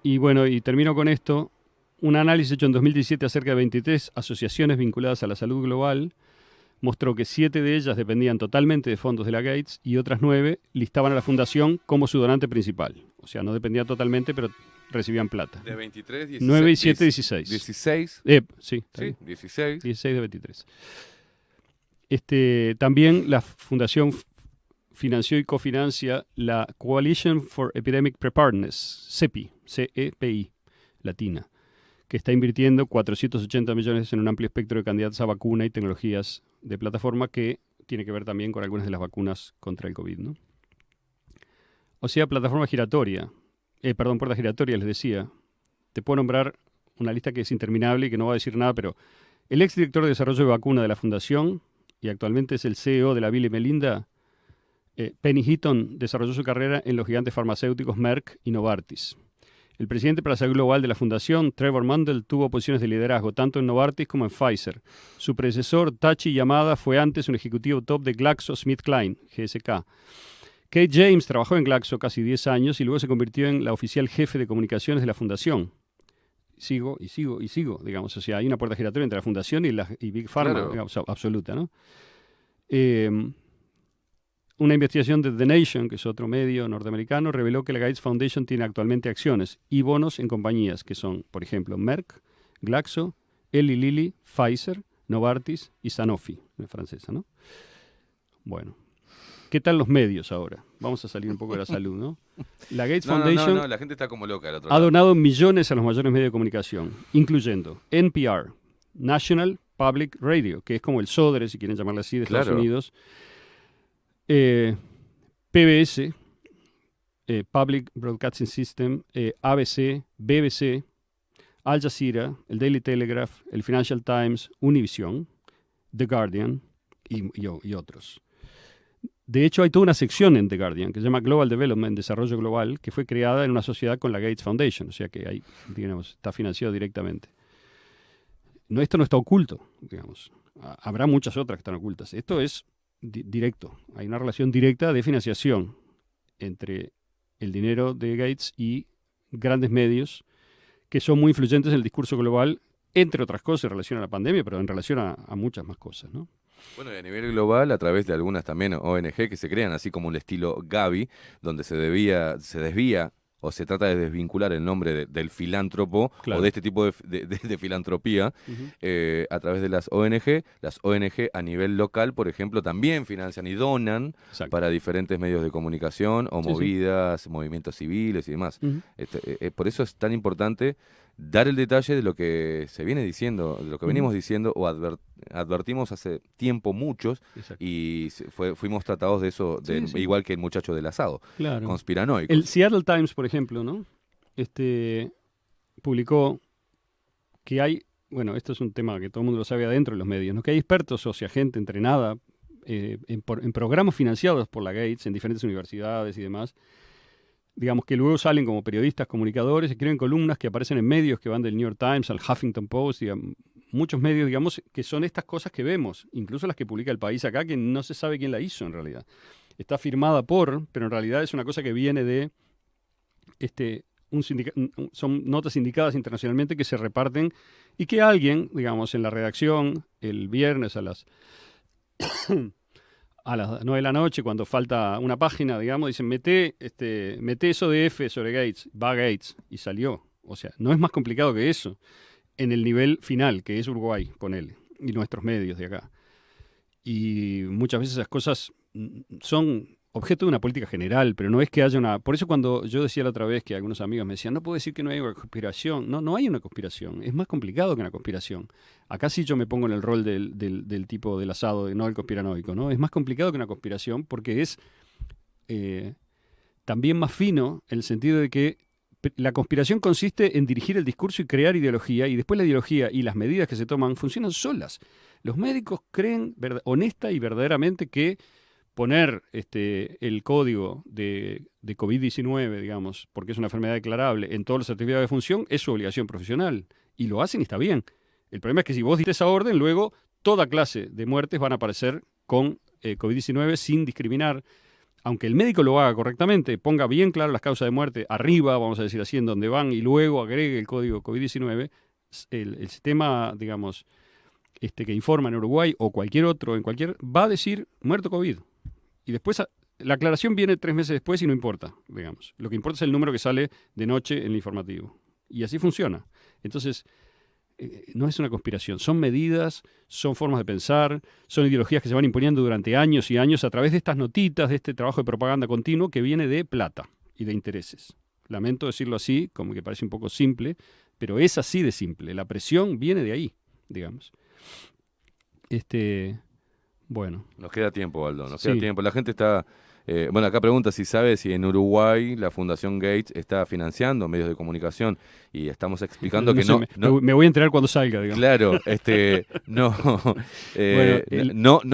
Y bueno, y termino con esto. Un análisis hecho en 2017 acerca de 23 asociaciones vinculadas a la salud global mostró que 7 de ellas dependían totalmente de fondos de la Gates y otras 9 listaban a la fundación como su donante principal. O sea, no dependían totalmente, pero recibían plata. De 23, 16. 9 y 7, 16. 16. Sí, Sí, 16. 16 de 23. También la fundación financió y cofinancia la Coalition for Epidemic Preparedness, CEPI, CEPI, latina, que está invirtiendo 480 millones en un amplio espectro de candidatos a vacuna y tecnologías de plataforma que tiene que ver también con algunas de las vacunas contra el COVID, ¿no? O sea, plataforma giratoria, puerta giratoria, les decía. Te puedo nombrar una lista que es interminable y que no va a decir nada, pero el exdirector de desarrollo de vacuna de la fundación y actualmente es el CEO de la Bill y Melinda, Penny Hitton, desarrolló su carrera en los gigantes farmacéuticos Merck y Novartis. El presidente para la salud global de la fundación, Trevor Mundell, tuvo posiciones de liderazgo tanto en Novartis como en Pfizer. Su predecesor, Tachi Yamada, fue antes un ejecutivo top de GlaxoSmithKline, GSK. Kate James trabajó en Glaxo casi 10 años y luego se convirtió en la oficial jefe de comunicaciones de la fundación. Sigo, digamos. O sea, hay una puerta giratoria entre la fundación y Big Pharma, Claro. digamos, absoluta, ¿no? Una investigación de The Nation, que es otro medio norteamericano, reveló que la Gates Foundation tiene actualmente acciones y bonos en compañías que son, por ejemplo, Merck, Glaxo, Eli Lilly, Pfizer, Novartis y Sanofi, la francesa, ¿no? Bueno, ¿qué tal los medios ahora? Vamos a salir un poco de la salud, ¿no? La Gates Foundation No, la gente está como loca del otro ha lado. donado millones a los mayores medios de comunicación, incluyendo NPR, National Public Radio, que es como el Sodre, si quieren llamarle así, de Estados Claro. Unidos, PBS, Public Broadcasting System, ABC, BBC, Al Jazeera, el Daily Telegraph, el Financial Times, Univision, The Guardian y otros. De hecho, hay toda una sección en The Guardian que se llama Global Development, Desarrollo Global, que fue creada en una sociedad con la Gates Foundation, o sea que ahí, digamos, está financiado directamente. No, esto no está oculto, digamos. Habrá muchas otras que están ocultas. Esto es directo. Hay una relación directa de financiación entre el dinero de Gates y grandes medios que son muy influyentes en el discurso global, entre otras cosas en relación a la pandemia, pero en relación a muchas más cosas, ¿no? Bueno, y a nivel global, a través de algunas también ONG que se crean, así como el estilo Gavi, donde se desvía o se trata de desvincular el nombre del filántropo Claro. o de este tipo de filantropía a través de las ONG. Las ONG a nivel local, por ejemplo, también financian y donan Exacto. para diferentes medios de comunicación o Sí, movidas, movimientos civiles y demás. Ujú. Por eso es tan importante dar el detalle de lo que se viene diciendo, de lo que venimos diciendo o advertimos hace tiempo muchos Exacto. y fuimos tratados de eso, Sí. igual que el muchacho del asado, Claro. conspiranoicos. El Seattle Times, por ejemplo, ¿no? Publicó que hay, bueno, esto es un tema que todo el mundo lo sabe adentro de los medios, ¿no? Que hay expertos, o sea, gente entrenada en programas financiados por la Gates en diferentes universidades y demás, digamos, que luego salen como periodistas, comunicadores, escriben columnas que aparecen en medios que van del New York Times al Huffington Post, digamos, muchos medios, digamos, que son estas cosas que vemos, incluso las que publica El País acá, que no se sabe quién la hizo en realidad. Está firmada por, pero en realidad es una cosa que viene de son notas sindicadas internacionalmente que se reparten y que alguien, digamos, en la redacción el viernes a las 9 de la noche, cuando falta una página, digamos, dicen, mete eso de F sobre Gates, va Gates, y salió. O sea, no es más complicado que eso en el nivel final, que es Uruguay, ponele, y nuestros medios de acá. Y muchas veces esas cosas son objeto de una política general, pero no es que haya una... Por eso cuando yo decía la otra vez que algunos amigos me decían, no puedo decir que no hay una conspiración. No, no hay una conspiración. Es más complicado que una conspiración. Acá sí yo me pongo en el rol del tipo del asado, no del conspiranoico, ¿no? Es más complicado que una conspiración porque es también más fino en el sentido de que la conspiración consiste en dirigir el discurso y crear ideología, y después la ideología y las medidas que se toman funcionan solas. Los médicos creen honesta y verdaderamente que poner el código de COVID-19, digamos, porque es una enfermedad declarable, en todos los certificados de función, es su obligación profesional. Y lo hacen y está bien. El problema es que si vos diste esa orden, luego toda clase de muertes van a aparecer con COVID-19 sin discriminar. Aunque el médico lo haga correctamente, ponga bien claro las causas de muerte arriba, vamos a decir así, en donde van, y luego agregue el código COVID-19, el sistema, digamos, que informa en Uruguay o cualquier otro, va a decir muerto COVID. Y después la aclaración viene 3 meses después y no importa, digamos. Lo que importa es el número que sale de noche en el informativo. Y así funciona. Entonces, no es una conspiración. Son medidas, son formas de pensar, son ideologías que se van imponiendo durante años y años a través de estas notitas, de este trabajo de propaganda continuo que viene de plata y de intereses. Lamento decirlo así, como que parece un poco simple, pero es así de simple. La presión viene de ahí, digamos. Bueno. Nos queda tiempo, Baldo, nos queda tiempo. La gente está... bueno, acá pregunta si sabe si en Uruguay la Fundación Gates está financiando medios de comunicación, y estamos explicando que me voy a enterar cuando salga, digamos. Claro, no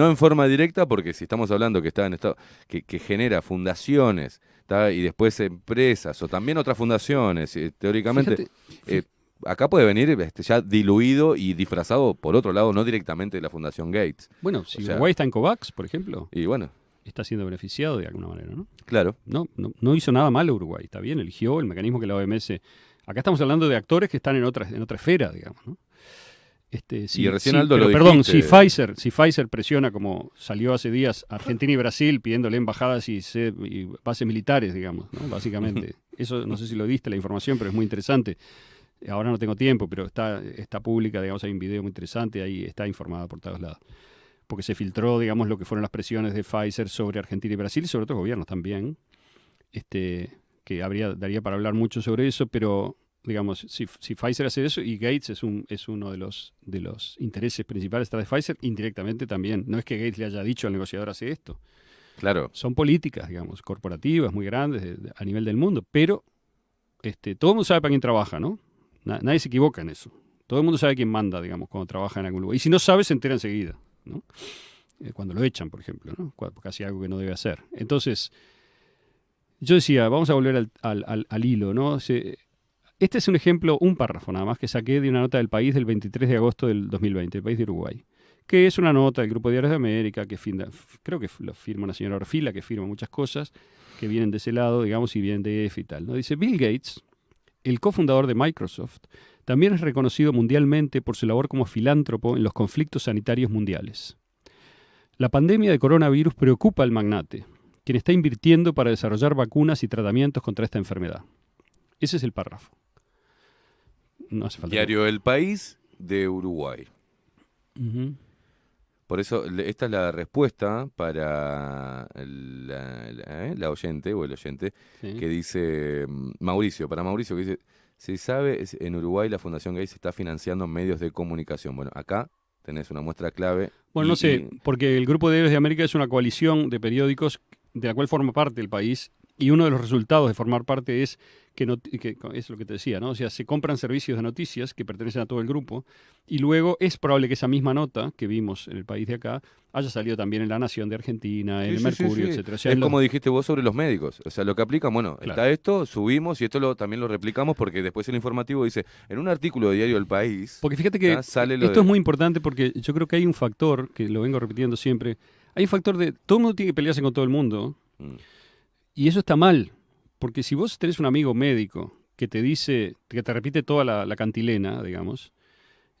en forma directa, porque si estamos hablando que está en estado, que genera fundaciones, y después empresas o también otras fundaciones, teóricamente... acá puede venir ya diluido y disfrazado por otro lado, no directamente de la Fundación Gates. Bueno, si Uruguay está en COVAX, por ejemplo, y bueno, está siendo beneficiado de alguna manera, ¿no? Claro. No hizo nada malo Uruguay, está bien, eligió el mecanismo que la OMS... Acá estamos hablando de actores que están en otra esfera, digamos, ¿no? Y recién Aldo lo perdón, dijiste. si Pfizer presiona, como salió hace días, Argentina y Brasil pidiéndole embajadas y bases militares, digamos, ¿no? Básicamente. Eso no sé si lo diste la información, pero es muy interesante. Ahora no tengo tiempo, pero está pública, digamos, hay un video muy interesante, ahí está informada por todos lados. Porque se filtró, digamos, lo que fueron las presiones de Pfizer sobre Argentina y Brasil y sobre otros gobiernos también, que daría para hablar mucho sobre eso, pero, digamos, si Pfizer hace eso, y Gates es uno de los intereses principales detrás de Pfizer, indirectamente también. No es que Gates le haya dicho al negociador hace esto. Claro. Son políticas, digamos, corporativas muy grandes a nivel del mundo, pero todo el mundo sabe para quién trabaja, ¿no? Nadie se equivoca en eso. Todo el mundo sabe quién manda, digamos, cuando trabaja en algún lugar. Y si no sabe, se entera enseguida, ¿no? Cuando lo echan, por ejemplo, ¿no? Porque hace algo que no debe hacer. Entonces, yo decía, vamos a volver al hilo, ¿no? Este es un ejemplo, un párrafo nada más, que saqué de una nota del País del 23 de agosto del 2020, el País de Uruguay, que es una nota del Grupo de Diarios de América, creo que lo firma una señora Orfila, que firma muchas cosas que vienen de ese lado, digamos, y vienen de EFE y tal, ¿no? Dice, Bill Gates, el cofundador de Microsoft, también es reconocido mundialmente por su labor como filántropo en los conflictos sanitarios mundiales. La pandemia de coronavirus preocupa al magnate, quien está invirtiendo para desarrollar vacunas y tratamientos contra esta enfermedad. Ese es el párrafo. No hace falta. Diario El País de Uruguay. Uh-huh. Por eso, esta es la respuesta para la oyente o el oyente, sí, que dice Mauricio, que dice, se sabe, en Uruguay la Fundación Gates está financiando medios de comunicación. Bueno, acá tenés una muestra clave. Bueno, no sé, porque el Grupo de Diarios de América es una coalición de periódicos de la cual forma parte el país, y uno de los resultados de formar parte es que es lo que te decía, ¿no? O sea, se compran servicios de noticias que pertenecen a todo el grupo, y luego es probable que esa misma nota que vimos en el País de acá haya salido también en La Nación de Argentina, en el Mercurio, etcétera. O sea, es como dijiste vos sobre los médicos. O sea, lo que aplican, bueno, claro, está esto, subimos y esto también lo replicamos, porque después el informativo dice, en un artículo de Diario El País... Porque fíjate que esto es muy importante, porque yo creo que hay un factor, que lo vengo repitiendo siempre, hay un factor de todo el mundo tiene que pelearse con todo el mundo, y eso está mal, porque si vos tenés un amigo médico que te dice, que te repite toda la cantilena, digamos,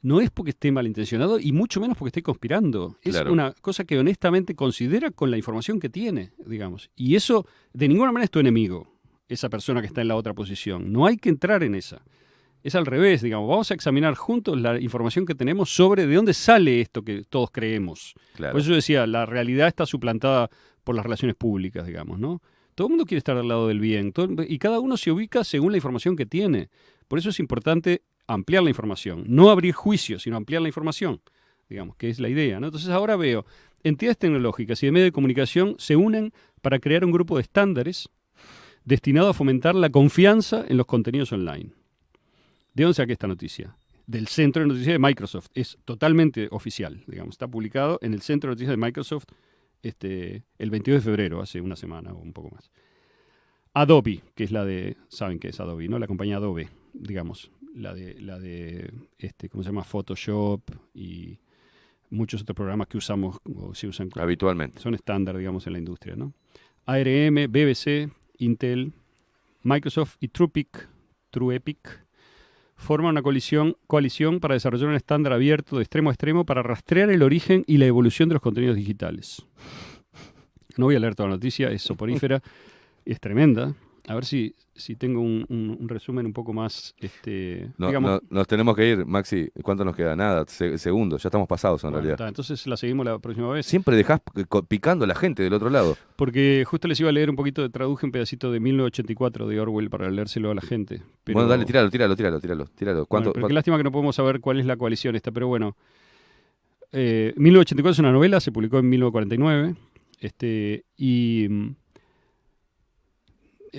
no es porque esté malintencionado y mucho menos porque esté conspirando. Es claro, una cosa que honestamente considera con la información que tiene, digamos. Y eso de ninguna manera es tu enemigo, esa persona que está en la otra posición. No hay que entrar en esa. Es al revés, digamos. Vamos a examinar juntos la información que tenemos sobre de dónde sale esto que todos creemos. Claro. Por eso yo decía, la realidad está suplantada por las relaciones públicas, digamos, ¿no? Todo el mundo quiere estar al lado del bien, y cada uno se ubica según la información que tiene. Por eso es importante ampliar la información, no abrir juicios, sino ampliar la información, digamos, que es la idea, ¿no? Entonces ahora veo, entidades tecnológicas y de medios de comunicación se unen para crear un grupo de estándares destinado a fomentar la confianza en los contenidos online. ¿De dónde saqué esta noticia? Del Centro de Noticias de Microsoft. Es totalmente oficial, digamos. Está publicado en el Centro de Noticias de Microsoft el 22 de febrero, hace una semana o un poco más. Adobe, que es ¿saben qué es Adobe, no? La compañía Adobe, digamos. La de ¿cómo se llama? Photoshop y muchos otros programas que usamos o se usan habitualmente. Son estándar, digamos, en la industria, ¿no? ARM, BBC, Intel, Microsoft y TrueEpic forman una coalición para desarrollar un estándar abierto de extremo a extremo para rastrear el origen y la evolución de los contenidos digitales. No voy a leer toda la noticia, es soporífera, es tremenda. A ver si tengo un resumen un poco más, nos tenemos que ir, Maxi. ¿Cuánto nos queda? Nada, segundos. Ya estamos pasados en realidad. Entonces la seguimos la próxima vez. Siempre dejás picando a la gente del otro lado. Porque justo les iba a leer un poquito, traduje un pedacito de 1984 de Orwell para leérselo a la gente. Pero, bueno, dale, tíralo. Bueno, pero qué lástima que no podemos saber cuál es la coalición esta, pero bueno. 1984 es una novela, se publicó en 1949,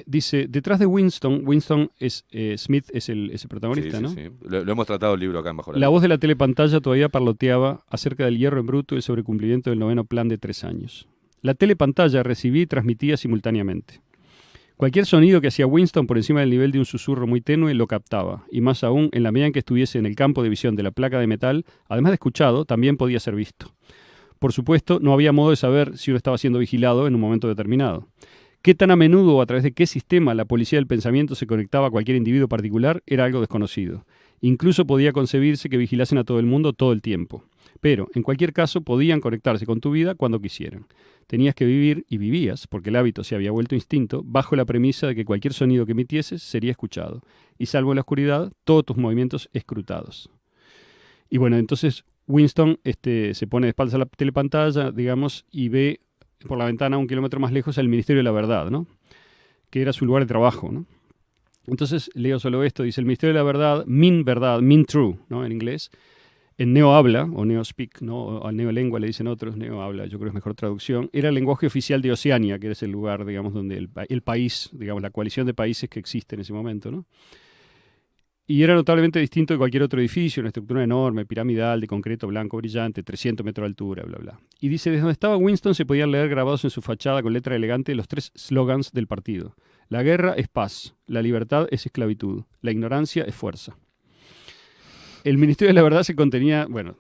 dice, detrás de Winston es Smith es el protagonista, sí, ¿no? Sí. Lo hemos tratado el libro acá en Bajo la voz de la telepantalla todavía parloteaba acerca del hierro en bruto y el sobrecumplimiento del 9º plan de 3 años. La telepantalla recibía y transmitía simultáneamente. Cualquier sonido que hacía Winston por encima del nivel de un susurro muy tenue lo captaba, y más aún, en la medida en que estuviese en el campo de visión de la placa de metal, además de escuchado, también podía ser visto. Por supuesto, no había modo de saber si uno estaba siendo vigilado en un momento determinado. ¿Qué tan a menudo o a través de qué sistema la policía del pensamiento se conectaba a cualquier individuo particular era algo desconocido? Incluso podía concebirse que vigilasen a todo el mundo todo el tiempo. Pero, en cualquier caso, podían conectarse con tu vida cuando quisieran. Tenías que vivir, y vivías, porque el hábito se había vuelto instinto, bajo la premisa de que cualquier sonido que emitieses sería escuchado. Y salvo en la oscuridad, todos tus movimientos escrutados. Y bueno, entonces Winston se pone de espaldas a la telepantalla, digamos, y ve por la ventana 1 kilómetro más lejos al Ministerio de la Verdad, ¿no? Que era su lugar de trabajo, ¿no? Entonces leo solo esto, dice el Ministerio de la Verdad, mean true, ¿no? En inglés. En neohabla, o neospeak, ¿no? O neolengua le dicen otros, neohabla, yo creo que es mejor traducción, era el lenguaje oficial de Oceania, que era ese lugar, digamos, donde el país, digamos, la coalición de países que existe en ese momento, ¿no? Y era notablemente distinto de cualquier otro edificio, una estructura enorme, piramidal, de concreto blanco brillante, 300 metros de altura, bla, bla. Y dice, desde donde estaba Winston se podían leer grabados en su fachada con letra elegante los 3 slogans del partido. La guerra es paz, la libertad es esclavitud, la ignorancia es fuerza. El Ministerio de la Verdad se contenía, bueno,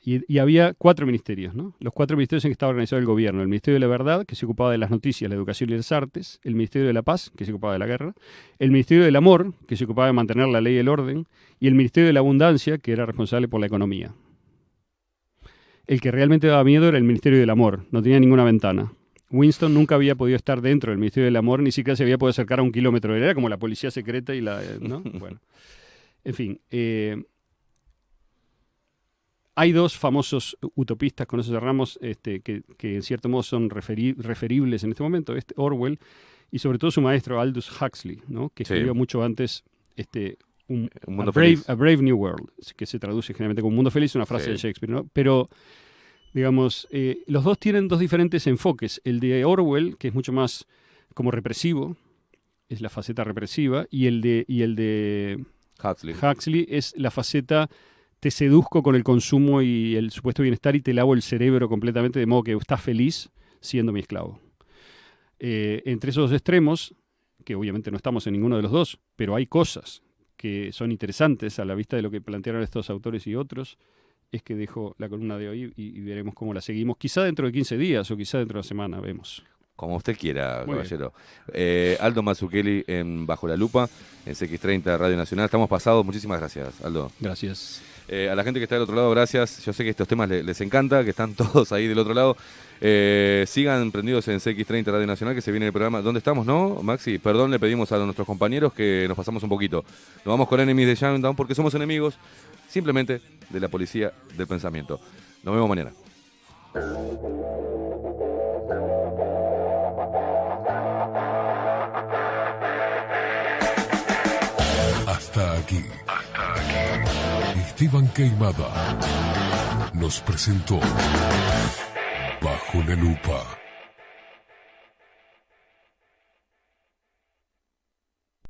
y había 4 ministerios, ¿no? Los 4 ministerios en que estaba organizado el gobierno. El Ministerio de la Verdad, que se ocupaba de las noticias, la educación y las artes. El Ministerio de la Paz, que se ocupaba de la guerra. El Ministerio del Amor, que se ocupaba de mantener la ley y el orden. Y el Ministerio de la Abundancia, que era responsable por la economía. El que realmente daba miedo era el Ministerio del Amor. No tenía ninguna ventana. Winston nunca había podido estar dentro del Ministerio del Amor, ni siquiera se había podido acercar a 1 kilómetro. Era como la policía secreta y la... ¿no? Bueno. En fin, hay 2 famosos utopistas, con eso cerramos, que en cierto modo son referibles en este momento, Orwell y sobre todo su maestro Aldous Huxley, ¿no? Que escribió mucho antes A Brave New World, que se traduce generalmente como Un Mundo Feliz, una frase de Shakespeare, ¿no? Pero, digamos, los 2 tienen 2 diferentes enfoques. El de Orwell, que es mucho más como represivo, es la faceta represiva, y el de Huxley es la faceta te seduzco con el consumo y el supuesto bienestar y te lavo el cerebro completamente de modo que estás feliz siendo mi esclavo. Entre esos 2 extremos, que obviamente no estamos en ninguno de los 2, pero hay cosas que son interesantes a la vista de lo que plantearon estos autores y otros, es que dejo la columna de hoy y veremos cómo la seguimos. Quizá dentro de 15 días o quizá dentro de una semana, vemos. Como usted quiera, caballero. Aldo Mazzucchelli en Bajo la Lupa, en CX30 Radio Nacional. Estamos pasados. Muchísimas gracias, Aldo. Gracias. A la gente que está del otro lado, gracias. Yo sé que estos temas les encanta, que están todos ahí del otro lado. Sigan prendidos en CX30 Radio Nacional, que se viene el programa. ¿Dónde estamos, no, Maxi? Perdón, le pedimos a nuestros compañeros que nos pasamos un poquito. Nos vamos con Enemies de Shinedown porque somos enemigos simplemente de la policía del pensamiento. Nos vemos mañana. Esteban Queimada nos presentó Bajo la Lupa.